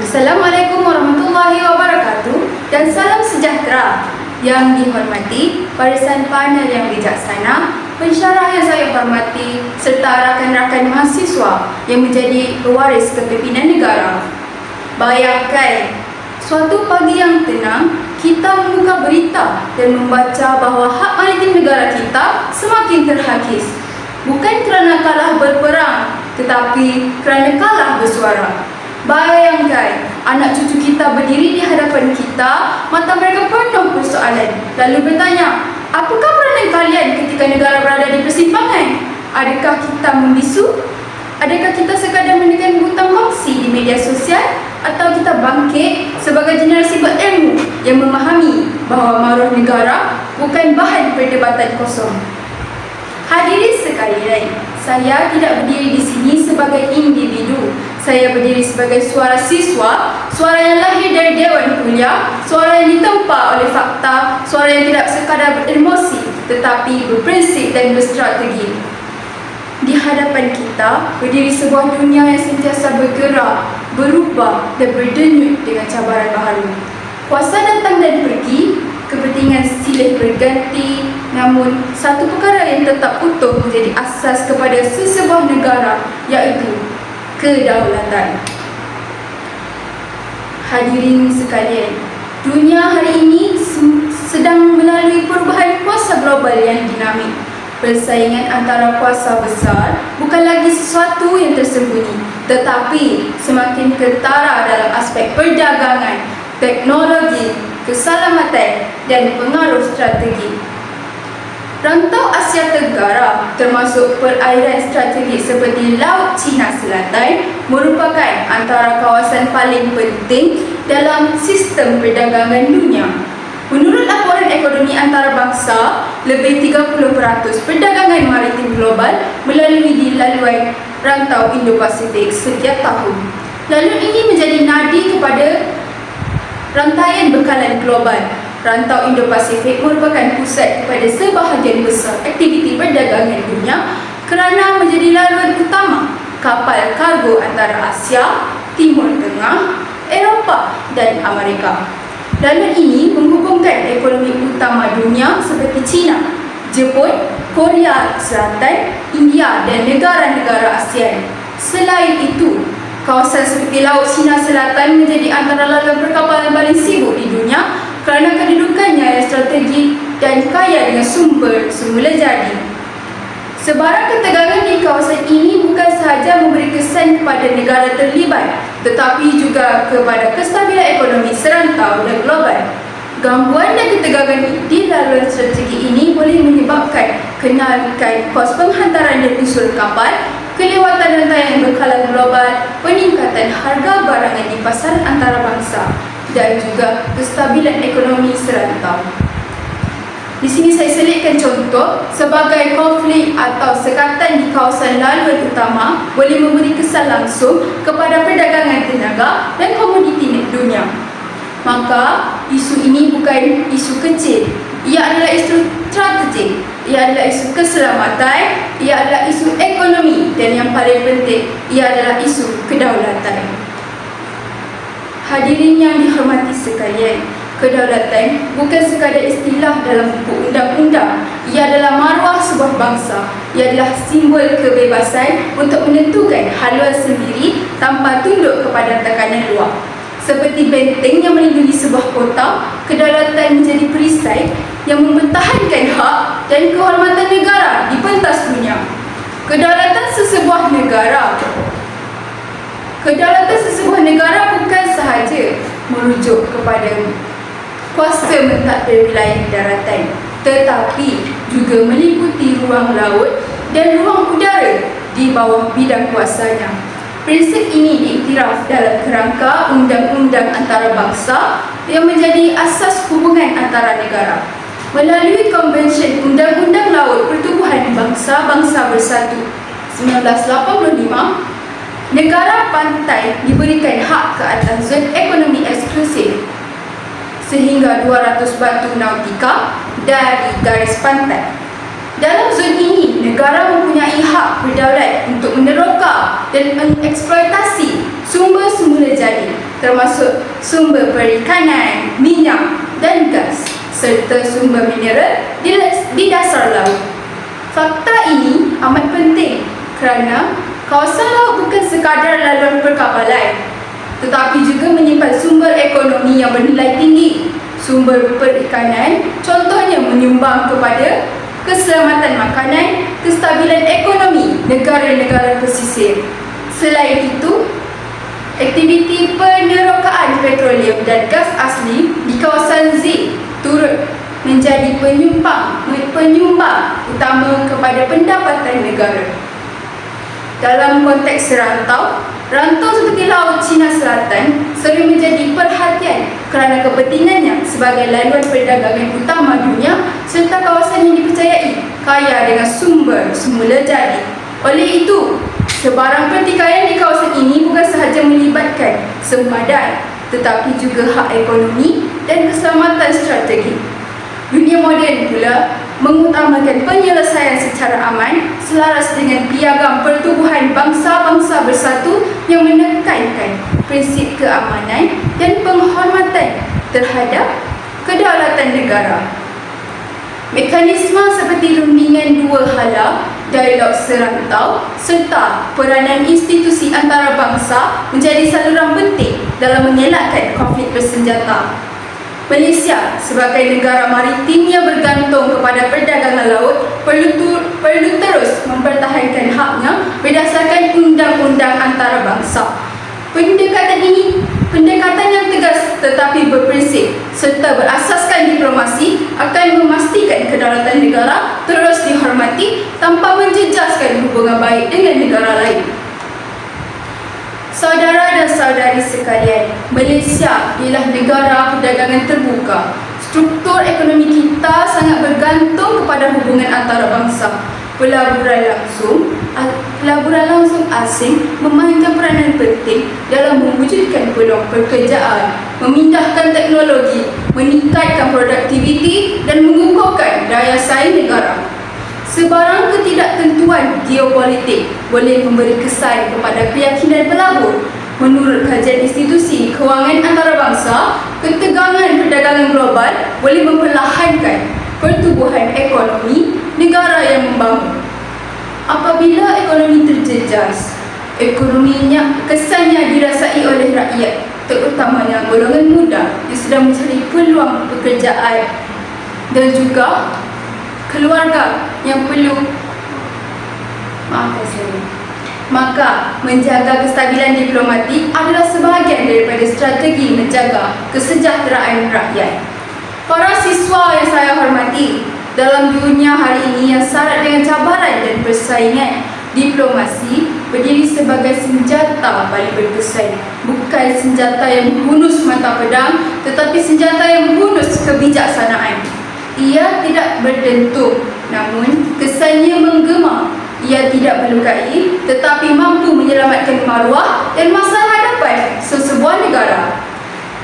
Assalamualaikum warahmatullahi wabarakatuh dan salam sejahtera. Yang dihormati barisan panel yang bijaksana, pensyarah yang saya hormati serta rakan-rakan mahasiswa yang menjadi pewaris kepimpinan negara. Bayangkan, suatu pagi yang tenang, kita membuka berita dan membaca bahawa hak maritim negara kita semakin terhakis. Bukan kerana kalah berperang, tetapi kerana kalah bersuara. Bayangkan, anak cucu kita berdiri di hadapan kita, mata mereka penuh persoalan, lalu bertanya, apakah peranan kalian ketika negara berada di persimpangan? Adakah kita membisu? Adakah kita sekadar menekan butang kongsi di media sosial? Atau kita bangkit sebagai generasi berilmu yang memahami bahawa maruah negara bukan bahan perdebatan kosong? Hadirin sekalian, saya tidak berdiri di sini sebagai individu. Saya berdiri sebagai suara siswa, suara yang lahir dari Dewan Kuliah, suara yang ditempa oleh fakta, suara yang tidak sekadar beremosi tetapi berprinsip dan berstrategi. Di hadapan kita berdiri sebuah dunia yang sentiasa bergerak, berubah dan berdenyut dengan cabaran baru. Kuasa datang dan pergi, kepentingan silih berganti, namun satu perkara yang tetap utuh menjadi asas kepada sesebuah negara, iaitu kedaulatan. Hadirin sekalian, dunia hari ini sedang melalui perubahan kuasa global yang dinamik. Persaingan antara kuasa besar bukan lagi sesuatu yang tersembunyi, tetapi semakin ketara dalam aspek perdagangan, teknologi, keselamatan dan pengaruh strategi. Rantau Asia Tenggara termasuk perairan strategik seperti Laut Cina Selatan merupakan antara kawasan paling penting dalam sistem perdagangan dunia. Menurut laporan ekonomi antarabangsa, lebih 30% perdagangan maritim global melalui di laluan rantau Indo-Pasifik setiap tahun. Laluan ini menjadi nadi kepada rantaian bekalan global. Rantau Indo-Pasifik merupakan pusat kepada sebahagian besar aktiviti perdagangan dunia kerana menjadi laluan utama kapal kargo antara Asia, Timur Tengah, Eropah dan Amerika. Laluan ini menghubungkan ekonomi utama dunia seperti China, Jepun, Korea Selatan, India dan negara-negara ASEAN. Selain itu, kawasan seperti Laut Cina Selatan menjadi antara laluan perkapalan paling sibuk di dunia kerana kedudukannya yang strategik dan kaya dengan sumber semula jadi. Sebarang ketegangan di kawasan ini bukan sahaja memberi kesan kepada negara terlibat, tetapi juga kepada kestabilan ekonomi serantau dan global. Gangguan dan ketegangan di laluan strategi ini boleh menyebabkan kenaikan kos penghantaran dan usul kapal, kelewatan rantaian bekalan global, peningkatan harga barangan di pasaran antarabangsa dan juga kestabilan ekonomi serantau. Di sini saya selitkan contoh sebagai konflik atau sekatan di kawasan laluan utama boleh memberi kesan langsung kepada perdagangan tenaga dan komoditi dunia. Maka isu ini bukan isu kecil, ia adalah isu strategik, ia adalah isu keselamatan, ia adalah isu ekonomi dan yang paling penting, ia adalah isu kedaulatan. Hadirin yang dihormati sekalian, kedaulatan bukan sekadar istilah dalam buku undang-undang. Ia adalah maruah sebuah bangsa. Ia adalah simbol kebebasan untuk menentukan haluan sendiri tanpa tunduk kepada tekanan luar. Seperti benteng yang melindungi sebuah kota, kedaulatan menjadi perisai yang mempertahankan hak dan kehormatan negara di pentas dunia. Kedaulatan sesebuah negara bukan sahaja merujuk kepada kuasa mentadbir wilayah daratan, tetapi juga meliputi ruang laut dan ruang udara di bawah bidang kuasanya. Prinsip ini diiktiraf dalam kerangka undang-undang antarabangsa yang menjadi asas hubungan antara negara. Melalui Konvensyen Undang-Undang Laut Pertubuhan Bangsa-Bangsa Bersatu 1985, negara pantai diberikan hak ke atas zon ekonomi eksklusif sehingga 200 batu nautika dari garis pantai. Dalam zon ini, negara mempunyai hak berdaulat untuk meneroka dan mengeksploitasi sumber semula jadi termasuk sumber perikanan, minyak dan gas, serta sumber mineral di dasar laut. Fakta ini amat penting kerana kawasan laut bukan sekadar laluan perkapalan, tetapi juga menyimpan sumber ekonomi yang bernilai tinggi. Sumber perikanan contohnya menyumbang kepada keselamatan makanan, kestabilan ekonomi negara-negara pesisir. Selain itu, aktiviti penerokaan petroleum dan gas asli di kawasan Z turut menjadi penyumbang utama kepada pendapatan negara. Dalam konteks rantau seperti Laut Cina Selatan sering menjadi perhatian kerana kepentingannya sebagai laluan perdagangan utama dunia serta kawasan yang dipercayai kaya dengan sumber semula jadi. Oleh itu, sebarang pertikaian di kawasan ini bukan sahaja melibatkan sempadan tetapi juga hak ekonomi dan keselamatan strategik. Dunia moden pula mengutamakan penyelesaian secara aman selaras dengan piagam pertubuhan bangsa-bangsa bersatu yang menekankan prinsip keamanan dan penghormatan terhadap kedaulatan negara. Mekanisme seperti rundingan dua hala, dialog serantau serta peranan institusi antarabangsa menjadi saluran penting dalam mengelakkan konflik bersenjata. Malaysia sebagai negara maritim yang bergantung kepada perdagangan laut perlu terus mempertahankan haknya berdasarkan undang-undang antarabangsa. Pendekatan yang tegas tetapi berprinsip serta berasaskan diplomasi akan memastikan kedaulatan negara terus dihormati tanpa menjejaskan hubungan baik dengan negara lain. Saudara dan saudari sekalian, Malaysia ialah negara perdagangan terbuka. Struktur ekonomi kita sangat bergantung kepada hubungan antarabangsa. Pelaburan langsung asing memainkan peranan penting dalam mewujudkan peluang pekerjaan, memindahkan teknologi, meningkatkan produktiviti dan mengukuhkan daya saing negara. Sebarang ketidaktentuan geopolitik boleh memberi kesan kepada keyakinan pelabur. Menurut kajian institusi kewangan antarabangsa, ketegangan perdagangan global boleh memperlahankan pertumbuhan ekonomi negara yang membangun. Apabila ekonomi terjejas, ekonominya kesannya dirasai oleh rakyat, terutamanya golongan muda yang sedang mencari peluang pekerjaan dan juga keluarga yang perlu maka menjaga kestabilan diplomatik adalah sebahagian daripada strategi menjaga kesejahteraan rakyat. Para siswa yang saya hormati, dalam dunia hari ini yang syarat dengan cabaran dan persaingan, diplomasi berdiri sebagai senjata paling berkesan. Bukan senjata yang menghunus mata pedang, tetapi senjata yang menghunus kebijaksanaan. Ia tidak berdentum, namun kesannya menggema. Ia tidak melukai, tetapi mampu menyelamatkan maruah dan masa hadapan sesebuah negara.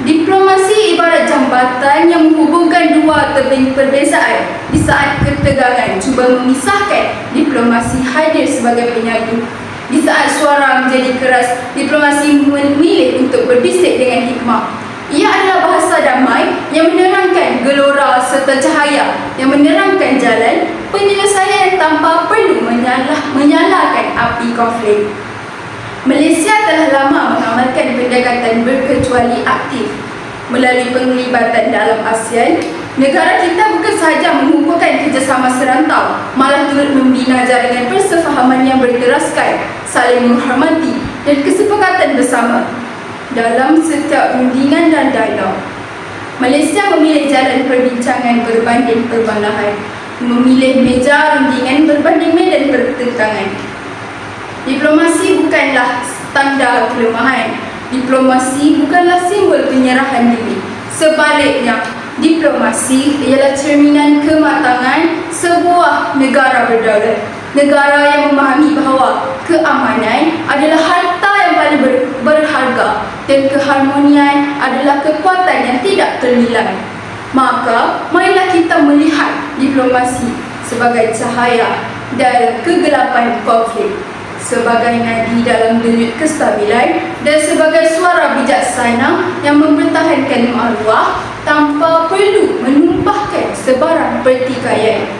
Diplomasi ibarat jambatan yang menghubungkan dua tebing perbezaan. Di saat ketegangan cuba memisahkan, diplomasi hadir sebagai penyadu. Di saat suara menjadi keras, diplomasi memilih untuk berbisik dengan hikmah. Ia adalah bahasa damai yang menerangkan gelora serta cahaya, yang menerangkan jalan penyelesaian tanpa perlu menyalakan api konflik. Malaysia telah lama mengamalkan pendekatan berkecuali aktif. Melalui penglibatan dalam ASEAN, negara kita bukan sahaja mengukuhkan kerjasama serantau, malah turut membina jaringan persefahaman yang berteraskan, saling menghormati dan kesepakatan bersama dalam setiap rundingan dan dialog. Malaysia memilih jalan perbincangan berbanding perbalahan, memilih meja rundingan berbanding medan pertentangan. Diplomasi bukanlah tanda kelemahan. Diplomasi bukanlah simbol penyerahan diri. Sebaliknya, diplomasi ialah cerminan kematangan sebuah negara berdaulat. Negara yang memahami bahawa keamanan adalah harta yang paling berharga dan keharmonian adalah kekuatan yang tidak ternilai. Maka, marilah kita melihat diplomasi sebagai cahaya dalam kegelapan konflik. sebagai nadi dalam denyut kestabilan dan sebagai suara bijaksana yang mempertahankan maruah tanpa perlu menumpahkan sebarang pertikaian.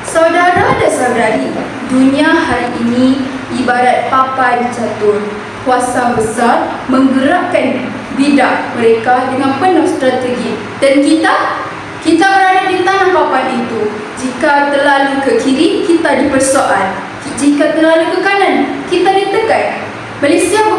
Saudara dan saudari, dunia hari ini ibarat papan catur. Kuasa besar menggerakkan bidak mereka dengan penuh strategi. Dan kita berada di tanah papan itu. Jika terlalu ke kiri, kita dipersoal. Jika terlalu ke kanan, kita ditekan. Malaysia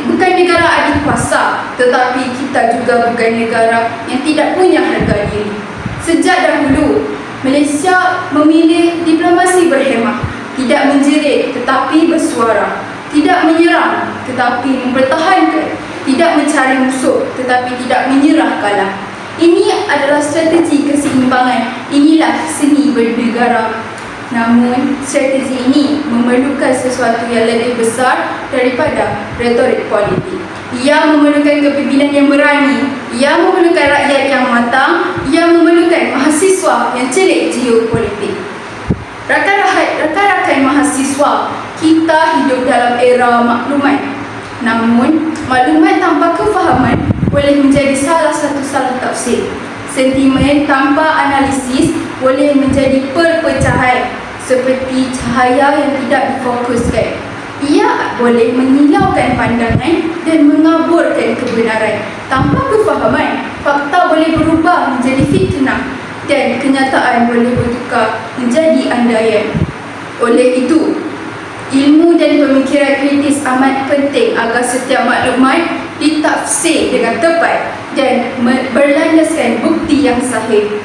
bukan negara adik kuasa, tetapi kita juga bukan negara yang tidak punya harga diri. Sejak dahulu, Malaysia memilih diplomasi berhemah, tidak menjerit tetapi bersuara, tidak menyerang tetapi mempertahankan, tidak mencari musuh tetapi tidak menyerah kalah. Ini adalah strategi keseimbangan. Inilah seni bernegara. Namun, strategi ini memerlukan sesuatu yang lebih besar daripada retorik politik. Ia memerlukan kepimpinan yang berani, ia memerlukan rakyat yang matang, ia memerlukan mahasiswa yang celik geopolitik. Rakan-rakan mahasiswa, kita hidup dalam era maklumat. Namun, maklumat tanpa kefahaman boleh menjadi salah satu salah tafsir. Sentimen tanpa analisis boleh menjadi perpecahan, seperti cahaya yang tidak difokuskan. Ia boleh menyilaukan pandangan dan mengaburkan kebenaran. Tanpa kefahaman, fakta boleh berubah menjadi fitnah dan kenyataan boleh bertukar menjadi andaian. Oleh itu, ilmu dan pemikiran kritis amat penting agar setiap maklumat ditafsir dengan tepat dan berlandaskan bukti yang sahih.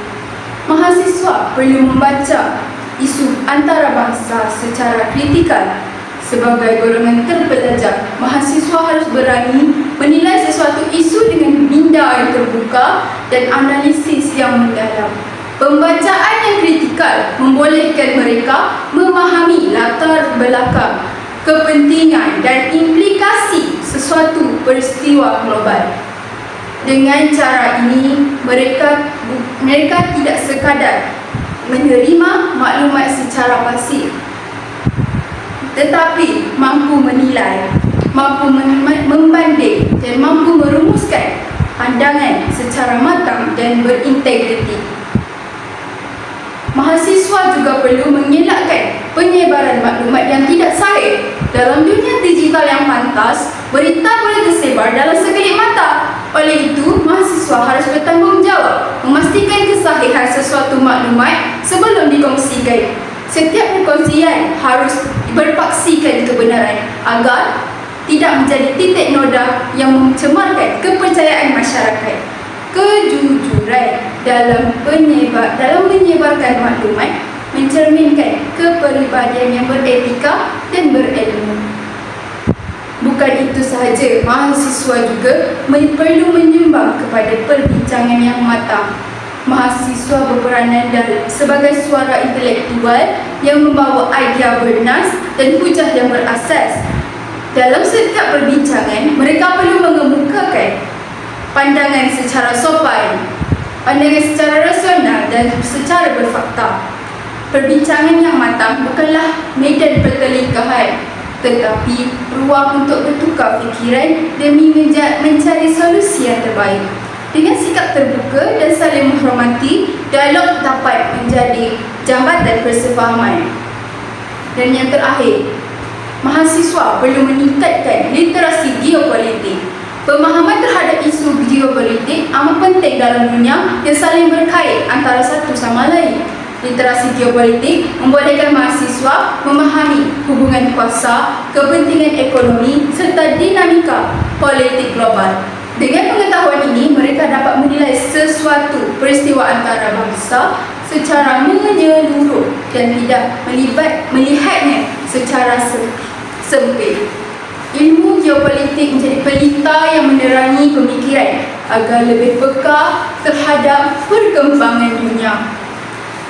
Mahasiswa perlu membaca isu antarabangsa secara kritikal. Sebagai golongan terpelajar, mahasiswa harus berani menilai sesuatu isu dengan minda yang terbuka dan analisis yang mendalam. Pembacaan yang kritikal membolehkan mereka memahami latar belakang, kepentingan dan implikasi sesuatu peristiwa global. Dengan cara ini, mereka tidak sekadar menerima maklumat secara pasif, tetapi mampu menilai, mampu membanding dan mampu merumuskan pandangan secara matang dan berintegriti. Mahasiswa juga perlu mengelakkan penyebaran maklumat yang tidak sahih. Dalam dunia digital yang pantas, berita boleh tersebar dalam sekelip mata. Oleh itu, mahasiswa harus bertanggungjawab memastikan kesahihan sesuatu maklumat sebelum dikongsikan. Setiap perkongsian harus berpaksikan kebenaran agar tidak menjadi titik noda yang mencemarkan kepercayaan masyarakat. Kejujuran dalam menyebarkan maklumat mencerminkan kepribadian yang beretika dan berilmu. Bukan itu sahaja, mahasiswa juga perlu menyumbang kepada perbincangan yang matang. Mahasiswa berperanan sebagai suara intelektual yang membawa idea bernas dan hujah yang berasas. Dalam setiap perbincangan, mereka perlu mengemukakan pandangan secara sopan, pandangan secara rasional dan secara berfakta. Perbincangan yang matang bukanlah medan pertelingkahan, tetapi ruang untuk bertukar fikiran demi mencari solusi yang terbaik. Dengan sikap terbuka dan saling menghormati, dialog dapat menjadi jambatan persefahaman. Dan yang terakhir, mahasiswa perlu meningkatkan literasi geopolitik. Pemahaman terhadap isu geopolitik amat penting dalam dunia yang saling berkait antara satu sama lain. Literasi geopolitik membolehkan mahasiswa memahami hubungan kuasa, kepentingan ekonomi serta dinamika politik global. Dengan pengetahuan ini, mereka dapat menilai sesuatu peristiwa antarabangsa secara menyeluruh dan tidak melihatnya secara sempit. Ilmu geopolitik menjadi pelita yang menerangi pemikiran agar lebih peka terhadap perkembangan dunia.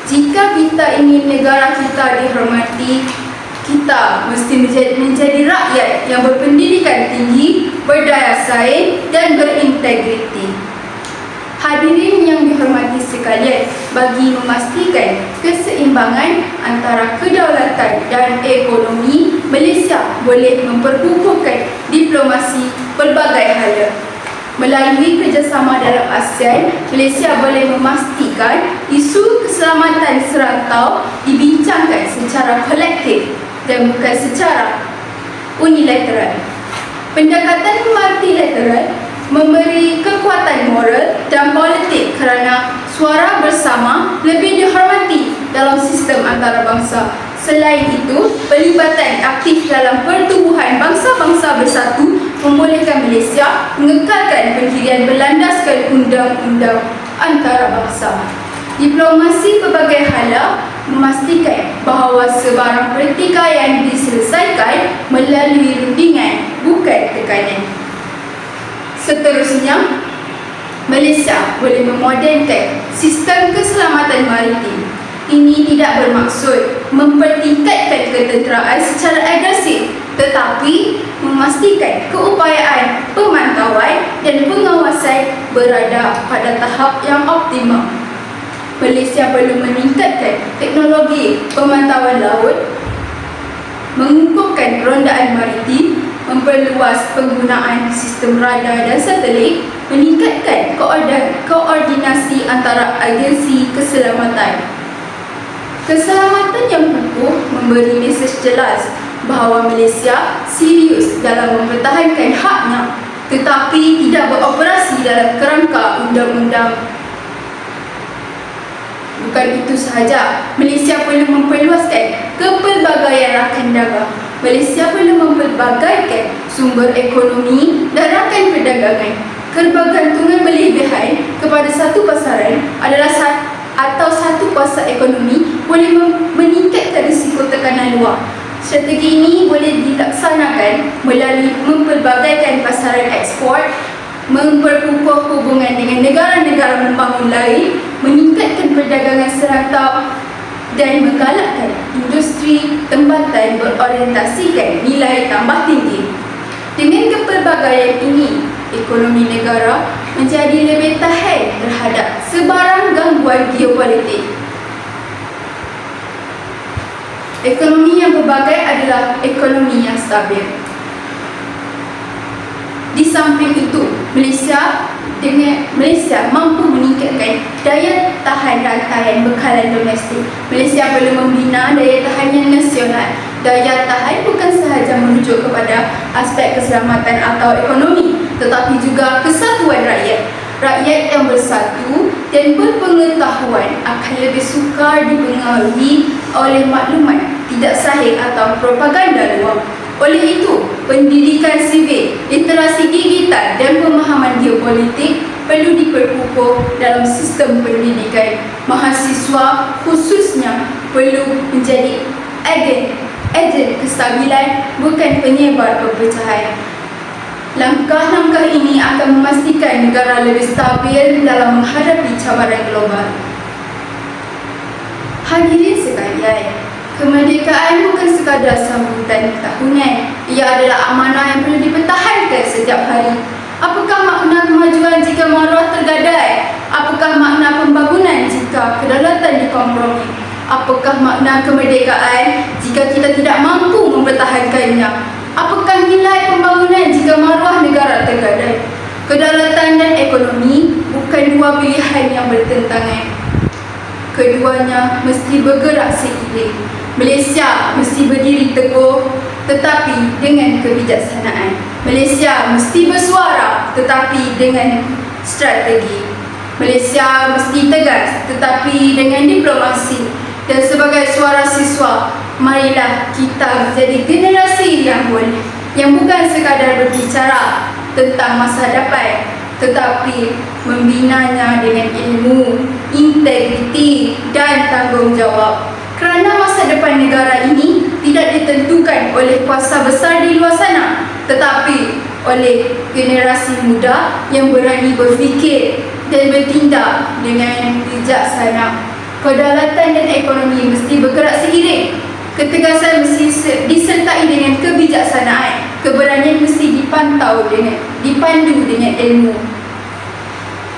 Jika kita ingin negara kita dihormati, kita mesti menjadi rakyat yang berpendidikan tinggi, berdaya saing dan berintegriti. Hadirin yang dihormati sekalian, bagi memastikan keseimbangan antara kedaulatan dan ekonomi, Malaysia boleh memperkukuhkan diplomasi pelbagai hala. Melalui kerjasama dalam ASEAN, Malaysia boleh memastikan isu keselamatan serantau dibincangkan secara kolektif dan bukan secara unilateral. Pendekatan multilateral memberi kekuatan moral dan politik kerana suara bersama lebih dihormati dalam sistem antarabangsa. Selain itu, pelibatan aktif dalam pertubuhan bangsa-bangsa bersatu membolehkan Malaysia mengekalkan pendirian berlandaskan undang-undang antarabangsa. Diplomasi pelbagai hala memastikan bahawa sebarang pertikaian diselesaikan melalui rundingan, bukan tekanan. Seterusnya, Malaysia boleh memodenkan sistem keselamatan maritim. Ini tidak bermaksud mempertingkatkan ketenteraan secara agresif, tetapi memastikan keupayaan pemantauan dan pengawasan berada pada tahap yang optimal. Malaysia perlu meningkatkan teknologi pemantauan laut, mengukuhkan rondaan maritim, memperluas penggunaan sistem radar dan satelit, meningkatkan koordinasi antara agensi keselamatan. Keselamatan yang kukuh memberi mesej jelas bahawa Malaysia serius dalam mempertahankan haknya, tetapi tidak beroperasi dalam kerangka undang-undang. Bukan itu sahaja, Malaysia perlu memperluaskan kepelbagaian rakan dagang. Malaysia perlu mempelbagaikan sumber ekonomi dan rakan perdagangan. Kebergantungan berlebihan kepada satu pasaran adalah atau satu pasar ekonomi boleh meningkatkan risiko tekanan luar. Strategi ini boleh dilaksanakan melalui mempelbagaikan pasaran ekspor, memperkukuh hubungan dengan negara-negara membangun lain, meningkatkan perdagangan serantau dan menggalakkan industri tempatan berorientasikan nilai tambah tinggi. Dengan kepelbagaian ini, ekonomi negara menjadi lebih tahan terhadap sebarang gangguan geopolitik. Ekonomi yang pelbagai adalah ekonomi yang stabil. Di samping itu, Malaysia mampu meningkatkan daya tahan rantaian bekalan domestik. Malaysia perlu membina daya tahannya nasional. Daya tahan bukan sahaja merujuk kepada aspek keselamatan atau ekonomi, tetapi juga kesatuan rakyat. Rakyat yang bersatu dan berpengetahuan akan lebih sukar dipengaruhi oleh maklumat tidak sahih atau propaganda luar. Oleh itu, pendidikan sivil, literasi digital dan pemahaman geopolitik perlu diperkukuh dalam sistem pendidikan. Mahasiswa khususnya perlu menjadi agen kestabilan, bukan penyebar perpecahan. Langkah-langkah ini akan memastikan negara lebih stabil dalam menghadapi cabaran global. Hadirin sekalian, kemerdekaan bukan sekadar sambutan tahunan. Ia adalah amanah yang perlu dipertahankan setiap hari. Apakah makna kemajuan jika maruah tergadai? Apakah makna pembangunan jika kedaulatan dikompromi? Apakah makna kemerdekaan jika kita tidak mampu mempertahankannya? Apakah nilai pembangunan jika maruah negara tergadai? Kedaulatan dan ekonomi bukan dua pilihan yang bertentangan. Keduanya mesti bergerak seiring. Malaysia mesti berdiri teguh tetapi dengan kebijaksanaan. Malaysia mesti bersuara tetapi dengan strategi. Malaysia mesti tegas tetapi dengan diplomasi. Dan sebagai suara siswa, marilah kita menjadi generasi yang boleh, yang bukan sekadar berbicara tentang masa depan, tetapi membinanya dengan ilmu, integriti dan tanggungjawab. Kerana masa depan negara ini tidak ditentukan oleh kuasa besar di luar sana, tetapi oleh generasi muda yang berani berfikir dan bertindak dengan bijaksana. Kedaulatan dan ekonomi mesti bergerak seiring. Ketegasan mesti disertai dengan kebijaksanaan. Keberanian mesti dipandu dengan ilmu.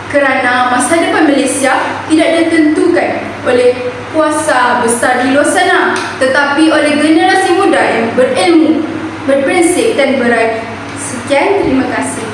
kerana masa depan Malaysia tidak ditentukan oleh kuasa besar di luar sana, tetapi oleh generasi muda yang berilmu, berprinsip dan berai. Sekian, terima kasih.